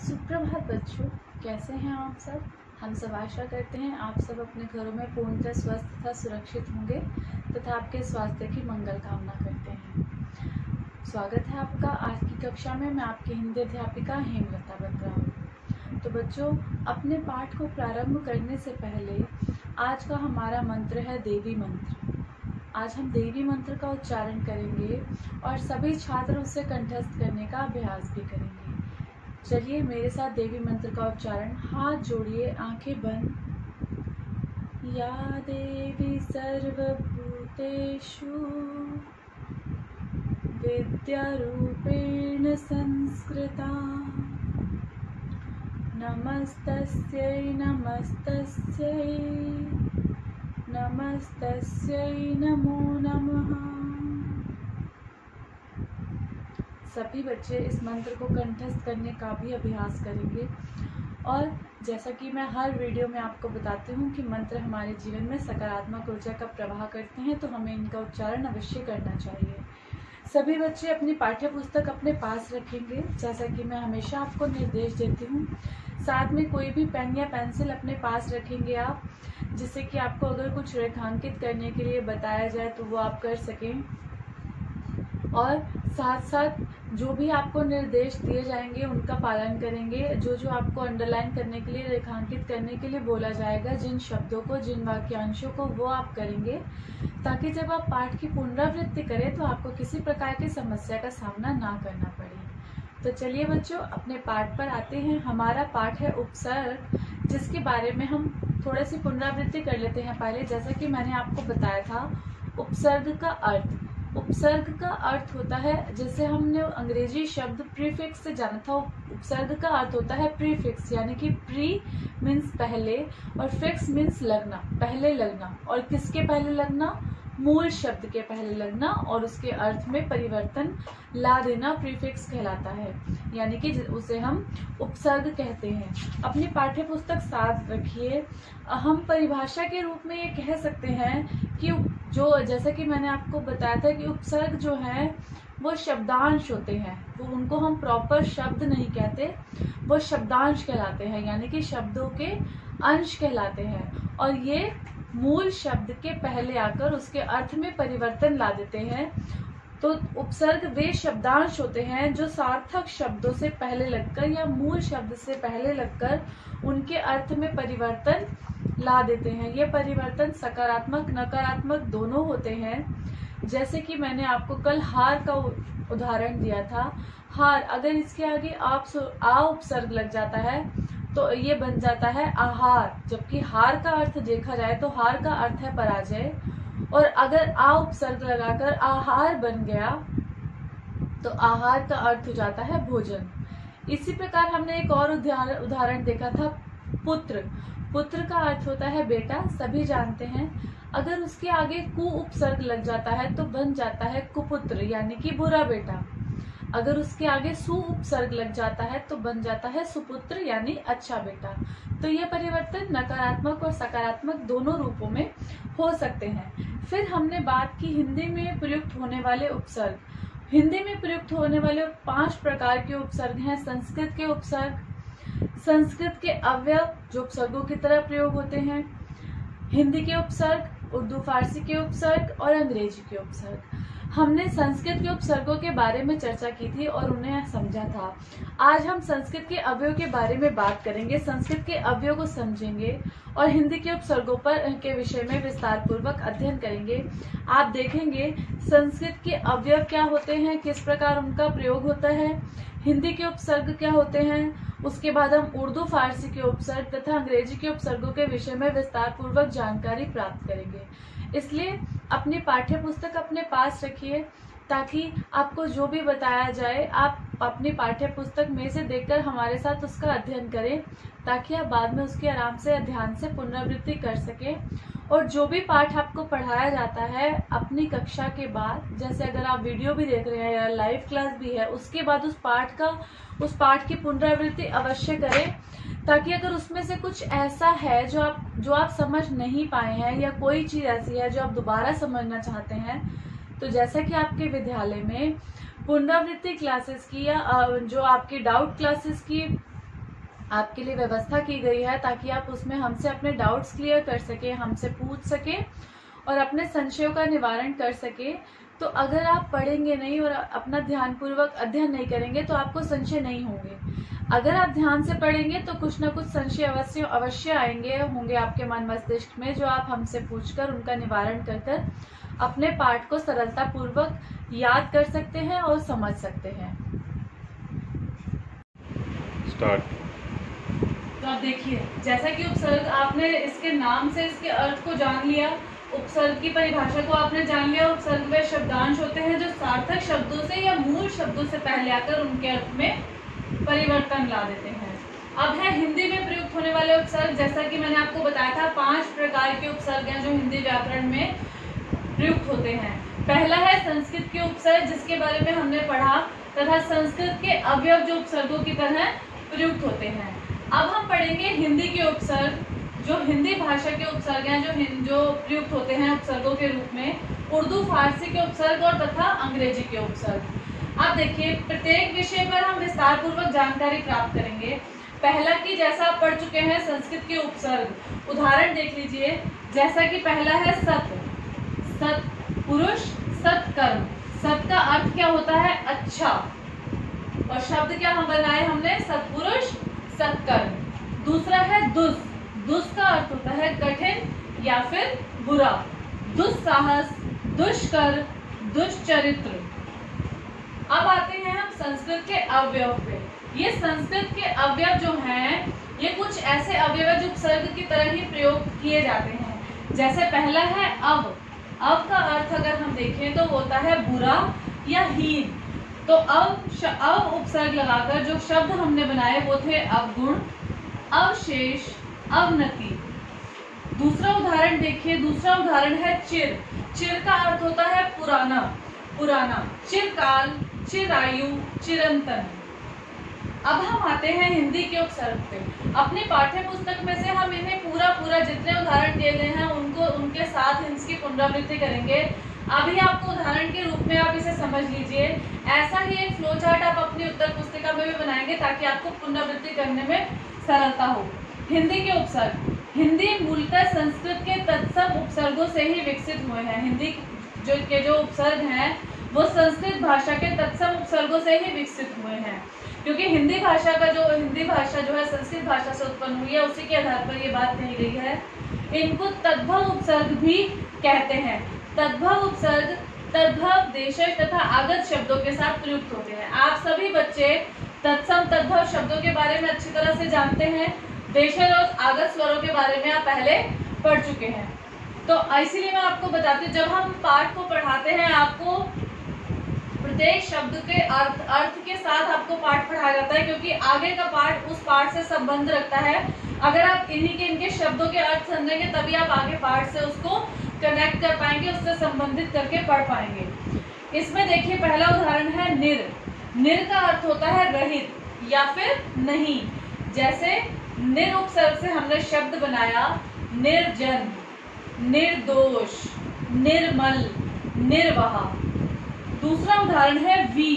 सुप्रभात बच्चों, कैसे हैं आप सब। हम सब आशा करते हैं आप सब अपने घरों में पूर्णतः स्वस्थ तथा सुरक्षित होंगे तथा आपके स्वास्थ्य की मंगल कामना करते हैं। स्वागत है आपका आज की कक्षा में। मैं आपकी हिंदी अध्यापिका हेमलता बत्रा हूँ। तो बच्चों, अपने पाठ को प्रारंभ करने से पहले आज का हमारा मंत्र है देवी मंत्र। आज हम देवी मंत्र का उच्चारण करेंगे और सभी छात्र उसे कंठस्थ करने का अभ्यास भी करेंगे। चलिए मेरे साथ देवी मंत्र का उच्चारण। हाथ जोड़िए, आंखें बंद। या देवी सर्वभूतेषु विद्यारूपेण संस्कृता नमस्तस्यै नमस्तस्यै नमस्तस्यै नमो नमः। सभी बच्चे इस मंत्र को कंठस्थ करने का भी अभ्यास करेंगे। और जैसा कि मैं हर वीडियो में आपको बताती हूँ कि मंत्र हमारे जीवन में सकारात्मक ऊर्जा का प्रवाह करते हैं, तो हमें इनका उच्चारण अवश्य करना चाहिए। सभी बच्चे अपनी पाठ्य पुस्तक अपने पास रखेंगे, जैसा कि मैं हमेशा आपको निर्देश देती हूँ। साथ में कोई भी पेन या पेंसिल अपने पास रखेंगे आप, जिससे कि आपको अगर कुछ रेखांकित करने के लिए बताया जाए तो वो आप कर सकें। और साथ साथ जो भी आपको निर्देश दिए जाएंगे उनका पालन करेंगे। जो जो आपको अंडरलाइन करने के लिए, रेखांकित करने के लिए बोला जाएगा, जिन शब्दों को, जिन वाक्यांशों को, वो आप करेंगे, ताकि जब आप पाठ की पुनरावृत्ति करें तो आपको किसी प्रकार की समस्या का सामना ना करना पड़े। तो चलिए बच्चों, अपने पाठ पर आते हैं। हमारा पाठ है उपसर्ग, जिसके बारे में हम थोड़ी सी पुनरावृत्ति कर लेते हैं पहले। जैसा कि मैंने आपको बताया था, उपसर्ग का अर्थ, उपसर्ग का अर्थ होता है, जैसे हमने अंग्रेजी शब्द प्रीफिक्स से जाना था, उपसर्ग का अर्थ होता है प्रीफिक्स, यानी कि प्री मीन्स पहले और फिक्स मीन्स लगना, पहले लगना। और किसके पहले लगना? मूल शब्द के पहले लगना और उसके अर्थ में परिवर्तन ला देना प्रीफिक्स कहलाता है, यानी कि उसे हम उपसर्ग कहते हैं। अपनी पाठ्य पुस्तक साथ रखिए। हम परिभाषा के रूप में ये कह सकते हैं कि जो, जैसा कि मैंने आपको बताया था कि उपसर्ग जो है वो शब्दांश होते हैं, वो उनको हम प्रॉपर शब्द नहीं कहते, वो शब्दांश कहलाते हैं, यानी कि शब्दों के अंश कहलाते हैं। और ये मूल शब्द के पहले आकर उसके अर्थ में परिवर्तन ला देते हैं। तो उपसर्ग वे शब्दांश होते हैं जो सार्थक शब्दों से पहले लगकर या मूल शब्द से पहले लगकर उनके अर्थ में परिवर्तन ला देते हैं। ये परिवर्तन सकारात्मक नकारात्मक दोनों होते हैं। जैसे कि मैंने आपको कल हार का उदाहरण दिया था। हार, अगर इसके आगे आ उपसर्ग लग जाता है तो ये बन जाता है आहार, जबकि हार का अर्थ देखा जाए तो हार का अर्थ है पराजय। और अगर आ उपसर्ग लगाकर आहार बन गया तो आहार का अर्थ हो जाता है भोजन। इसी प्रकार हमने एक और उदाहरण देखा था, पुत्र। पुत्र का अर्थ होता है बेटा, सभी जानते हैं। अगर उसके आगे कु उपसर्ग लग जाता है तो बन जाता है कुपुत्र, यानी कि बुरा बेटा। अगर उसके आगे सु उपसर्ग लग जाता है तो बन जाता है सुपुत्र, यानी अच्छा बेटा। तो यह परिवर्तन नकारात्मक और सकारात्मक दोनों रूपों में हो सकते हैं। फिर हमने बात की हिंदी में प्रयुक्त होने वाले उपसर्ग। हिंदी में प्रयुक्त होने वाले 5 प्रकार के उपसर्ग हैं। संस्कृत के उपसर्ग, संस्कृत के अवयव जो उपसर्गों की तरह प्रयोग होते हैं, हिंदी के उपसर्ग, उर्दू फारसी के उपसर्ग और अंग्रेजी के उपसर्ग। हमने संस्कृत के उपसर्गों के बारे में चर्चा की थी और उन्हें समझा था। आज हम संस्कृत के अवयव के बारे में बात करेंगे, संस्कृत के अवयव को समझेंगे और हिंदी के उपसर्गों पर के विषय में विस्तार पूर्वक अध्ययन करेंगे। आप देखेंगे संस्कृत के अवयव क्या होते हैं, किस प्रकार उनका प्रयोग होता है, हिंदी के उपसर्ग क्या होते हैं। उसके बाद हम उर्दू फारसी के उपसर्ग तथा अंग्रेजी के उपसर्गों के विषय में विस्तार पूर्वक जानकारी प्राप्त करेंगे। इसलिए अपनी पाठ्य पुस्तक अपने पास रखिए, ताकि आपको जो भी बताया जाए आप अपनी पाठ्य पुस्तक में से देखकर हमारे साथ उसका अध्ययन करें, ताकि आप बाद में उसकी आराम से ध्यान से पुनरावृत्ति कर सकें। और जो भी पाठ आपको पढ़ाया जाता है अपनी कक्षा के बाद, जैसे अगर आप वीडियो भी देख रहे हैं या लाइव क्लास भी है, उसके बाद उस पाठ की पुनरावृत्ति अवश्य करें, ताकि अगर उसमें से कुछ ऐसा है जो आप समझ नहीं पाए हैं या कोई चीज ऐसी है जो आप दोबारा समझना चाहते हैं, तो जैसा कि आपके विद्यालय में पुनरावृत्ति क्लासेस की या जो आपकी डाउट क्लासेस की आपके लिए व्यवस्था की गई है ताकि आप उसमें हमसे अपने डाउट्स क्लियर कर सके, हमसे पूछ सके और अपने संशयों का निवारण कर सके। तो अगर आप पढ़ेंगे नहीं और अपना ध्यानपूर्वक अध्ययन नहीं करेंगे तो आपको संशय नहीं होंगे। अगर आप ध्यान से पढ़ेंगे तो कुछ ना कुछ संशय अवश्य आएंगे होंगे आपके मन मस्तिष्क में, जो आप हमसे पूछकर उनका निवारण कर अपने पाठ को सरलता पूर्वक याद कर सकते हैं और समझ सकते हैं। स्टार्ट। तो आप देखिए, जैसा कि उपसर्ग, आपने इसके नाम से इसके अर्थ को जान लिया, उपसर्ग की परिभाषा को आपने जान लिया। उपसर्ग वे शब्दांश होते हैं जो सार्थक शब्दों से या मूल शब्दों से पहले आकर उनके अर्थ में परिवर्तन ला देते हैं। अब है हिंदी में प्रयुक्त होने वाले उपसर्ग। जैसा कि मैंने आपको बताया था 5 प्रकार के उपसर्ग हैं जो हिंदी व्याकरण में प्रयुक्त होते हैं। पहला है संस्कृत के उपसर्ग, जिसके बारे में हमने पढ़ा, तथा संस्कृत के अवयव जो उपसर्गों की तरह प्रयुक्त होते हैं। अब हम पढ़ेंगे हिंदी के उपसर्ग, जो हिंदी भाषा के उपसर्ग हैं जो प्रयुक्त होते हैं उपसर्गों के रूप में, उर्दू फारसी के उपसर्ग और तथा अंग्रेजी के उपसर्ग। अब देखिए, प्रत्येक विषय पर हम विस्तार पूर्वक जानकारी प्राप्त करेंगे। पहला की जैसा आप पढ़ चुके हैं संस्कृत के उपसर्ग, उदाहरण देख लीजिए। जैसा कि पहला है सत, सत पुरुष, सत्कर्म। सत का अर्थ क्या होता है? अच्छा। और शब्द क्या हम बनाए हमने? सत्पुरुष, सत्कर्म। दूसरा है दुस, दुस का अर्थ होता है कठिन या फिर बुरा। दुस्साहस, दुष्कर, दुष्चरित्र। अब आते हैं हम संस्कृत के अवयव पे। ये संस्कृत के अवयव जो हैं, ये कुछ ऐसे अवयव है जो उपसर्ग की तरह ही प्रयोग किए जाते हैं। जैसे पहला है अव। अव का अर्थ अगर हम देखें तो होता है बुरा या हीन। तो अव उपसर्ग लगाकर जो शब्द हमने बनाए वो थे अवगुण, अवशेष, अवनति। दूसरा उदाहरण देखिए, दूसरा उदाहरण है चिर। चिर का अर्थ होता है पुराना, पुराना। चिरकाल, चिरायु, चिरंतन। अब हम आते हैं हिंदी के उपसर्ग पे। अपनी पाठ्य पुस्तक में से हम इन्हें पूरा जितने उदाहरण दिए गए हैं उनके साथ इसकी पुनरावृत्ति करेंगे। अभी आपको उदाहरण के रूप में आप इसे समझ लीजिए। ऐसा ही एक फ्लो चार्ट आप अपनी उत्तर पुस्तिका में भी बनाएंगे ताकि आपको पुनरावृत्ति करने में सरलता हो। हिंदी के उपसर्ग। हिंदी मूलतः संस्कृत के तत्सम उपसर्गों से ही विकसित हुए हैं। हिंदी जो उपसर्ग हैं वो संस्कृत भाषा के तत्सम उपसर्गों से ही विकसित हुए हैं, क्योंकि हिंदी भाषा जो है संस्कृत भाषा से उत्पन्न हुई है, उसी के आधार पर ये बात कही गई है। इनको तद्भव उपसर्ग भी कहते हैं। तद्भव उपसर्ग तद्भव, देशज तथा आगत शब्दों के साथ प्रयुक्त होते हैं। आप सभी बच्चे तत्सम तद्भव शब्दों के बारे में अच्छी तरह से जानते हैं। देशज और आगत स्वरों के बारे में आप पहले पढ़ चुके हैं। तो इसीलिए मैं आपको बताती हूँ, जब हम पाठ को पढ़ाते हैं आपको प्रत्येक शब्द के अर्थ के साथ आपको पाठ पढ़ाया जाता है, क्योंकि आगे का पाठ उस पाठ से संबंध रखता है। अगर आप इनके शब्दों के अर्थ समझेंगे तभी आप आगे पाठ से उसको कनेक्ट कर पाएंगे, उससे संबंधित करके पढ़ पाएंगे। इसमें देखिए पहला उदाहरण है निर। निर का अर्थ होता है रहित या फिर नहीं। जैसे निर उपसर्ग से हमने शब्द बनाया निर्जन, निर्दोष, निर्मल, निर्वाह। दूसरा उदाहरण है वी।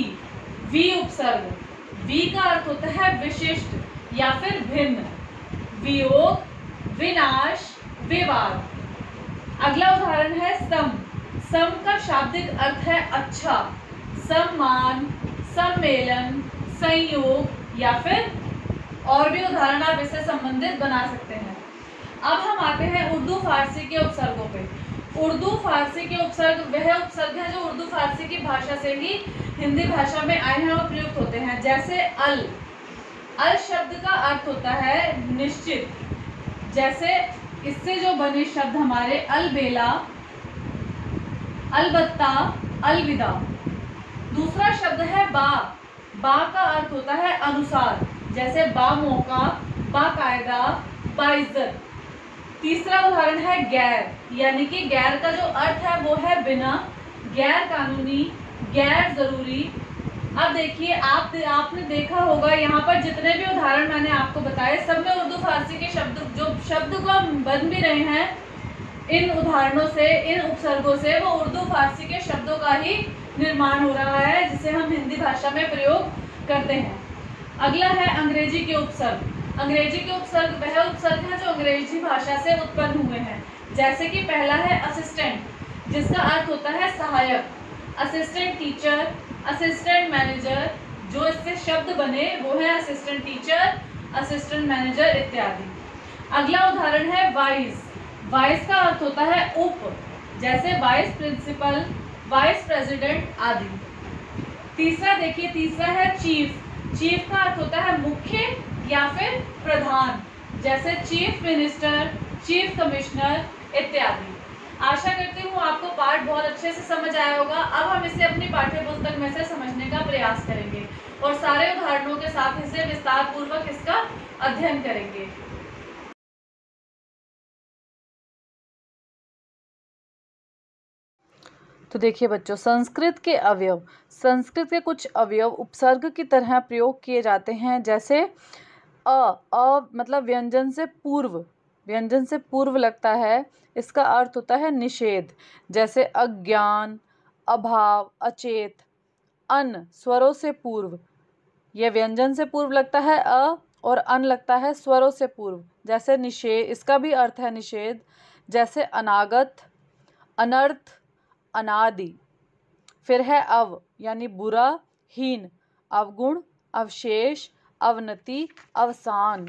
वी उपसर्ग। वी का अर्थ होता है विशिष्ट या फिर भिन्न। वियोग, विनाश, विवाद। अगला उदाहरण है सम। सम का शाब्दिक अर्थ है अच्छा, सम्मान, सम्मेलन, संयोग या फिर और भी उदाहरण आप इससे संबंधित बना सकते हैं। अब हम आते हैं उर्दू फारसी के उपसर्गों पे। उर्दू फारसी के उपसर्ग वह उपसर्ग है जो उर्दू फारसी की भाषा से ही हिंदी भाषा में आए हैं और प्रयुक्त होते हैं। जैसे अल। अल शब्द का अर्थ होता है निश्चित। जैसे इससे जो बने शब्द हमारे अलबेला, अलबत्ता, अलविदा। दूसरा शब्द है बा। बा का अर्थ होता है अनुसार। जैसे बामौका, बाकायदा, बाइज्जत। तीसरा उदाहरण है गैर, यानी कि गैर का जो अर्थ है वो है बिना, गैर कानूनी, गैर जरूरी। अब देखिए आपने देखा होगा यहाँ पर जितने भी उदाहरण मैंने आपको बताए सब में उर्दू फारसी के शब्द को हम बन भी रहे हैं, इन उदाहरणों से, इन उपसर्गों से वो उर्दू फारसी के शब्दों का ही निर्माण हो रहा है जिसे हम हिंदी भाषा में प्रयोग करते हैं। अगला है अंग्रेजी के उपसर्ग। अंग्रेजी के उपसर्ग वह उपसर्ग हैं जो अंग्रेजी भाषा से उत्पन्न हुए हैं। जैसे कि पहला है असिस्टेंट, जिसका अर्थ होता है सहायक, असिस्टेंट टीचर, असिस्टेंट मैनेजर, जो इससे शब्द बने वो है असिस्टेंट टीचर, असिस्टेंट मैनेजर इत्यादि। अगला उदाहरण है वाइस। वाइस का अर्थ होता है उप, जैसे वाइस प्रिंसिपल, वाइस प्रेसिडेंट आदि। तीसरा देखिए, तीसरा है चीफ। चीफ का अर्थ होता है मुख्य या फिर प्रधान, जैसे चीफ मिनिस्टर, चीफ कमिश्नर इत्यादि। आशा करती हूँ आपको पाठ बहुत अच्छे से समझ आया होगा। अब हम इसे अपनी पाठ्य पुस्तक में से समझने का प्रयास करेंगे और सारे उदाहरणों के साथ इसे विस्तार पूर्वक इसका अध्ययन करेंगे। तो देखिए बच्चों, संस्कृत के अवयव, संस्कृत के कुछ अवयव उपसर्ग की तरह प्रयोग किए जाते हैं। जैसे अ मतलब व्यंजन से पूर्व, व्यंजन से पूर्व लगता है, इसका अर्थ होता है निषेध। जैसे अज्ञान, अभाव, अचेत। अन स्वरों से पूर्व, यह व्यंजन से पूर्व लगता है अ, और अन लगता है स्वरों से पूर्व, जैसे निषेध, इसका भी अर्थ है निषेध। जैसे अनागत, अनर्थ, अनादि। फिर है अव यानी बुरा, हीन, अवगुण, अवशेष, अवनति, अवसान।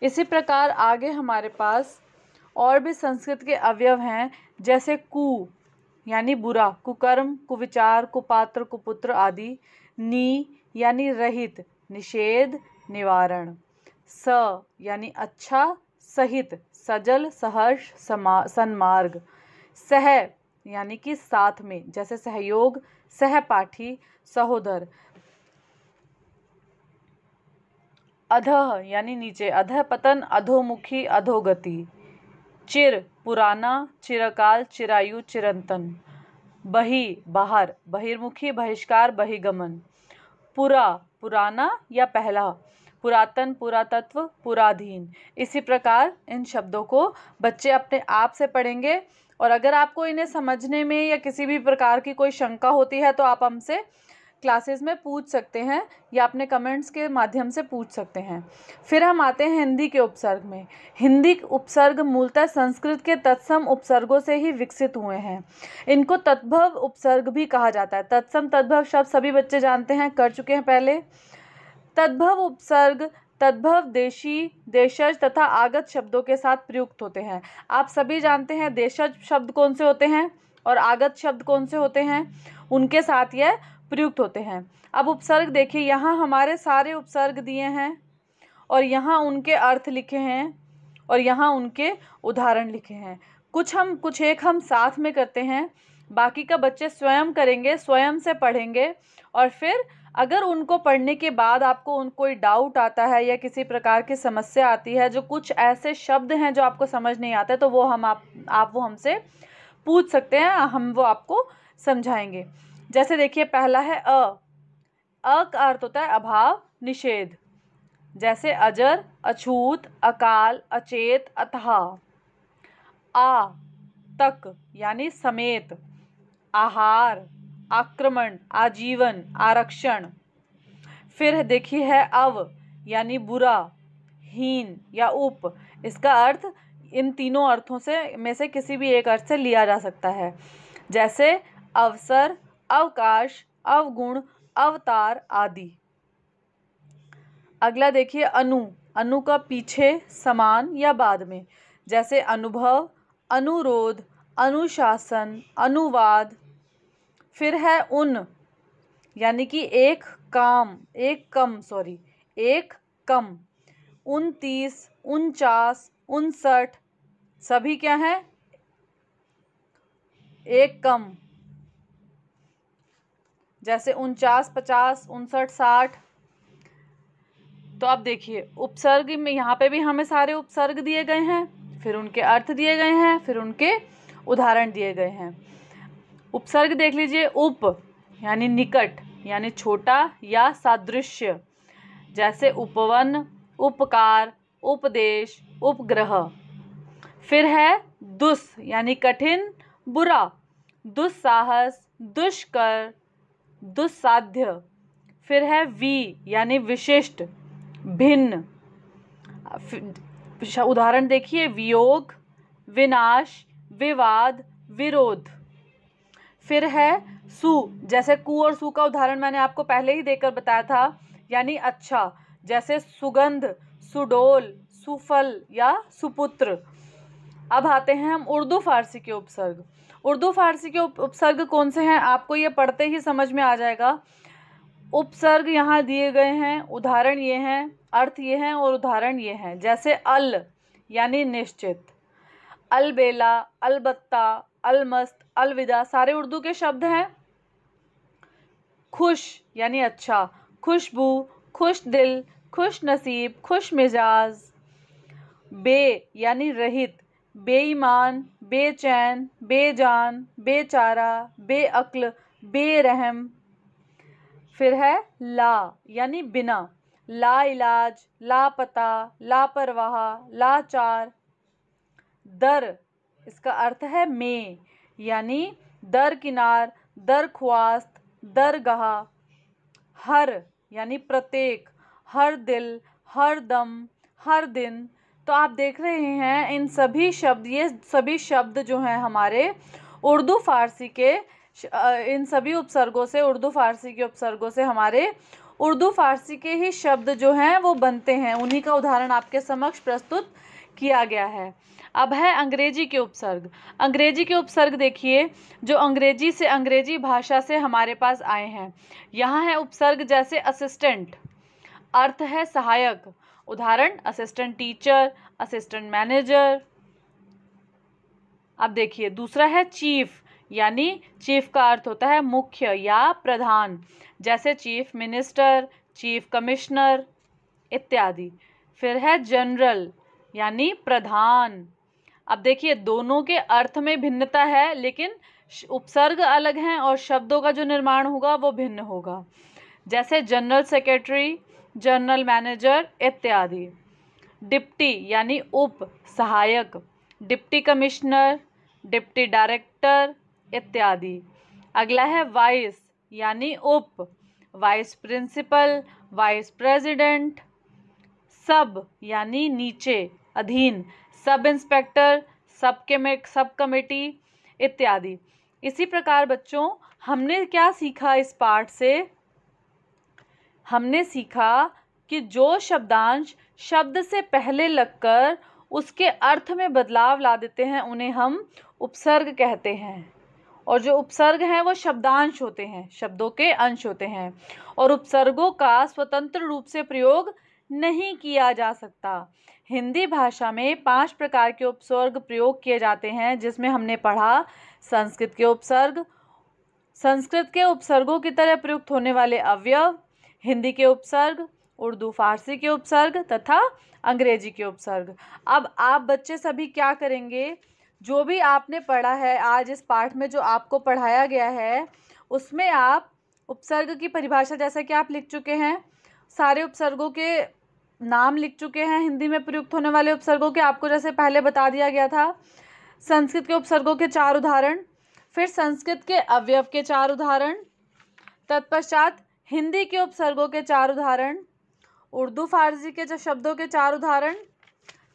इसी प्रकार आगे हमारे पास और भी संस्कृत के अवयव हैं, जैसे कु यानी बुरा, कुकर्म, कुविचार, कुपात्र, कुपुत्र आदि। नी यानी रहित, निषेध, निवारण। स यानी अच्छा, सहित, सजल, सहर्ष, सन्मार्ग। सह यानी कि साथ में, जैसे सहयोग, सहपाठी, सहोदर। अधः यानी नीचे, अधः पतन, अधोमुखी, अधोगति। चिर पुराना, चिरकाल, चिरायु, चिरंतन। बहि बाहर, बहिर्मुखी, बहिष्कार, बहिगमन। पुरा पुराना या पहला, पुरातन, पुरातत्व, पुराधीन। इसी प्रकार इन शब्दों को बच्चे अपने आप से पढ़ेंगे, और अगर आपको इन्हें समझने में या किसी भी प्रकार की कोई शंका होती है तो आप हमसे क्लासेस में पूछ सकते हैं या अपने कमेंट्स के माध्यम से पूछ सकते हैं। फिर हम आते हैं हिंदी के उपसर्ग में। हिंदी उपसर्ग मूलतः संस्कृत के तत्सम उपसर्गों से ही विकसित हुए हैं। इनको तद्भव उपसर्ग भी कहा जाता है। तत्सम तद्भव शब्द सभी बच्चे जानते हैं, कर चुके हैं पहले। तद्भव उपसर्ग तद्भव देशी, देशज तथा आगत शब्दों के साथ प्रयुक्त होते हैं। आप सभी जानते हैं देशज शब्द कौन से होते हैं और आगत शब्द कौन से होते हैं, उनके साथ यह प्रयुक्त होते हैं। अब उपसर्ग देखिए, यहाँ हमारे सारे उपसर्ग दिए हैं और यहाँ उनके अर्थ लिखे हैं और यहाँ उनके उदाहरण लिखे हैं। कुछ एक हम साथ में करते हैं, बाकी का बच्चे स्वयं करेंगे, स्वयं से पढ़ेंगे, और फिर अगर उनको पढ़ने के बाद आपको कोई डाउट आता है या किसी प्रकार की समस्या आती है, जो कुछ ऐसे शब्द हैं जो आपको समझ नहीं आते, तो वो आप वो हमसे पूछ सकते हैं, हम वो आपको समझाएंगे। जैसे देखिए, पहला है अ का अर्थ होता है अभाव, निषेध। जैसे अजर, अछूत, अकाल, अचेत, अथाह। आ तक यानी समेत, आहार, आक्रमण, आजीवन, आरक्षण। फिर देखिए है अव यानी बुरा, हीन या उप। इसका अर्थ इन तीनों अर्थों में से किसी भी एक अर्थ से लिया जा सकता है। जैसे अवसर, अवकाश, अवगुण, अवतार आदि। अगला देखिए अनु। अनु का पीछे, समान या बाद में। जैसे अनुभव, अनुरोध, अनुशासन, अनुवाद। फिर है उन यानी कि एक कम, 29, 49, 59, सभी क्या है, एक कम। जैसे 49, 50, 59, 60। तो अब देखिए उपसर्ग में यहाँ पे भी हमें सारे उपसर्ग दिए गए हैं, फिर उनके अर्थ दिए गए हैं, फिर उनके उदाहरण दिए गए हैं। उपसर्ग देख लीजिए, उप यानी निकट यानी छोटा या सादृश्य। जैसे उपवन, उपकार, उपदेश, उपग्रह। फिर है दुस यानी कठिन, बुरा, दुस्साहस, दुष्कर, दुस्साध्य। फिर है वी यानी विशिष्ट, भिन्न। उदाहरण देखिए, वियोग, विनाश, विवाद, विरोध। फिर है सु, जैसे कु और सु का उदाहरण मैंने आपको पहले ही देकर बताया था, यानी अच्छा, जैसे सुगंध, सुडोल, सुफल या सुपुत्र। अब आते हैं हम उर्दू फारसी के उपसर्ग। उर्दू फारसी के उपसर्ग कौन से हैं, आपको ये पढ़ते ही समझ में आ जाएगा। उपसर्ग यहाँ दिए गए हैं, उदाहरण ये हैं, अर्थ ये हैं और उदाहरण ये हैं। जैसे अल यानी निश्चित, अलबेला, अलबत्ता, अलमस्त, अलविदा सारे उर्दू के शब्द हैं। खुश यानी अच्छा, खुशबू, खुश दिल, खुश नसीब, खुश मिजाज। बे यानी रहित, बेईमान, बेचैन, बेजान, बेचारा, बेअक्ल, बेरहम। फिर है ला यानी बिना, ला इलाज, लापता, लापरवाह, लाचार। दर, इसका अर्थ है में, यानी दरकिनार, दरख्वास्त, दरगाह। हर यानी प्रत्येक, हर दिल, हर दम, हर दिन। तो आप देख रहे हैं इन सभी शब्द, ये सभी शब्द जो हैं हमारे उर्दू फारसी के, इन सभी उपसर्गों से, उर्दू फारसी के उपसर्गों से हमारे उर्दू फारसी के ही शब्द जो हैं वो बनते हैं। उन्हीं का उदाहरण आपके समक्ष प्रस्तुत किया गया है। अब है अंग्रेजी के उपसर्ग। अंग्रेजी के उपसर्ग देखिए, जो अंग्रेजी से, अंग्रेजी भाषा से हमारे पास आए हैं। यहाँ है उपसर्ग जैसे असिस्टेंट, अर्थ है सहायक, उदाहरण असिस्टेंट टीचर, असिस्टेंट मैनेजर। अब देखिए दूसरा है चीफ, यानी चीफ का अर्थ होता है मुख्य या प्रधान, जैसे चीफ मिनिस्टर, चीफ कमिश्नर इत्यादि। फिर है जनरल, यानी प्रधान। अब देखिए दोनों के अर्थ में भिन्नता है, लेकिन उपसर्ग अलग हैं और शब्दों का जो निर्माण होगा वो भिन्न होगा, जैसे जनरल सेक्रेटरी, जनरल मैनेजर इत्यादि। डिप्टी यानी उप, सहायक, डिप्टी कमिश्नर, डिप्टी डायरेक्टर इत्यादि। अगला है वाइस यानी उप, वाइस प्रिंसिपल, वाइस प्रेसिडेंट। सब यानी नीचे, अधीन, सब इंस्पेक्टर, सब कमेटी इत्यादि। इसी प्रकार बच्चों हमने क्या सीखा इस पाठ से, हमने सीखा कि जो शब्दांश शब्द से पहले लगकर उसके अर्थ में बदलाव ला देते हैं उन्हें हम उपसर्ग कहते हैं, और जो उपसर्ग हैं वो शब्दांश होते हैं, शब्दों के अंश होते हैं, और उपसर्गों का स्वतंत्र रूप से प्रयोग नहीं किया जा सकता। हिंदी भाषा में 5 प्रकार के उपसर्ग प्रयोग किए जाते हैं, जिसमें हमने पढ़ा संस्कृत के उपसर्ग, संस्कृत के उपसर्गों की तरह प्रयुक्त होने वाले अवयव, हिंदी के उपसर्ग, उर्दू फारसी के उपसर्ग तथा अंग्रेजी के उपसर्ग। अब आप बच्चे सभी क्या करेंगे, जो भी आपने पढ़ा है आज इस पाठ में, जो आपको पढ़ाया गया है उसमें आप उपसर्ग की परिभाषा, जैसा कि आप लिख चुके हैं, सारे उपसर्गों के नाम लिख चुके हैं, हिंदी में प्रयुक्त होने वाले उपसर्गों के आपको जैसे पहले बता दिया गया था। संस्कृत के उपसर्गों के 4 उदाहरण, फिर संस्कृत के अवयव के 4 उदाहरण, तत्पश्चात हिंदी के उपसर्गों के 4 उदाहरण, उर्दू फारसी के जो शब्दों के 4 उदाहरण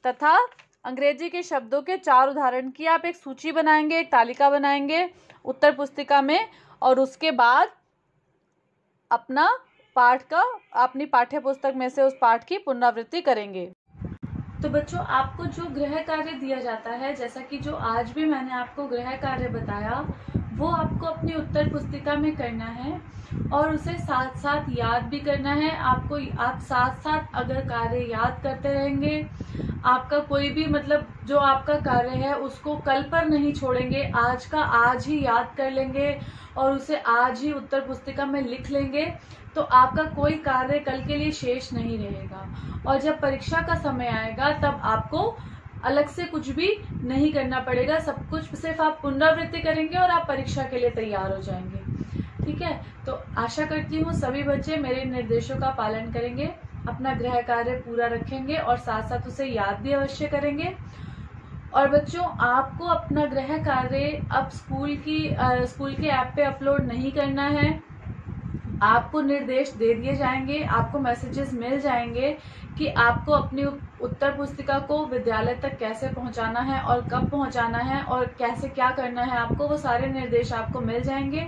तथा अंग्रेजी के शब्दों के 4 उदाहरण की आप एक सूची बनाएंगे, एक तालिका बनाएंगे उत्तर पुस्तिका में, और उसके बाद अपना पाठ का, अपनी पाठ्य पुस्तक में से उस पाठ की पुनरावृत्ति करेंगे। तो बच्चों आपको जो गृह कार्य दिया जाता है, जैसा कि जो आज भी मैंने आपको गृह कार्य बताया, वो आपको अपनी उत्तर पुस्तिका में करना है और उसे साथ साथ याद भी करना है। आप साथ साथ अगर कार्य याद करते रहेंगे, आपका कोई भी मतलब जो आपका कार्य है उसको कल पर नहीं छोड़ेंगे, आज का आज ही याद कर लेंगे और उसे आज ही उत्तर पुस्तिका में लिख लेंगे, तो आपका कोई कार्य कल के लिए शेष नहीं रहेगा। और जब परीक्षा का समय आएगा तब आपको अलग से कुछ भी नहीं करना पड़ेगा, सब कुछ सिर्फ आप पुनरावृत्ति करेंगे और आप परीक्षा के लिए तैयार हो जाएंगे। ठीक है, तो आशा करती हूँ सभी बच्चे मेरे निर्देशों का पालन करेंगे, अपना गृह कार्य पूरा रखेंगे और साथ साथ उसे याद भी अवश्य करेंगे। और बच्चों आपको अपना गृह कार्य अब स्कूल के ऐप पे अपलोड नहीं करना है, आपको निर्देश दे दिए जाएंगे, आपको मैसेजेस मिल जाएंगे कि आपको अपनी उत्तर पुस्तिका को विद्यालय तक कैसे पहुंचाना है और कब पहुंचाना है और कैसे क्या करना है आपको, वो सारे निर्देश आपको मिल जाएंगे।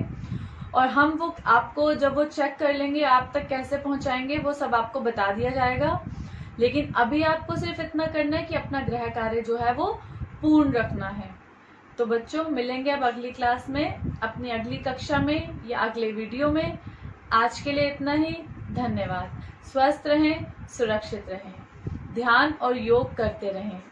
और हम वो आपको जब वो चेक कर लेंगे आप तक कैसे पहुंचाएंगे वो सब आपको बता दिया जाएगा। लेकिन अभी आपको सिर्फ इतना करना है कि अपना गृह कार्य जो है वो पूर्ण रखना है। तो बच्चों, मिलेंगे अब अगली क्लास में, अपनी अगली कक्षा में या अगले वीडियो में। आज के लिए इतना ही। धन्यवाद। स्वस्थ रहें, सुरक्षित रहें, ध्यान और योग करते रहें।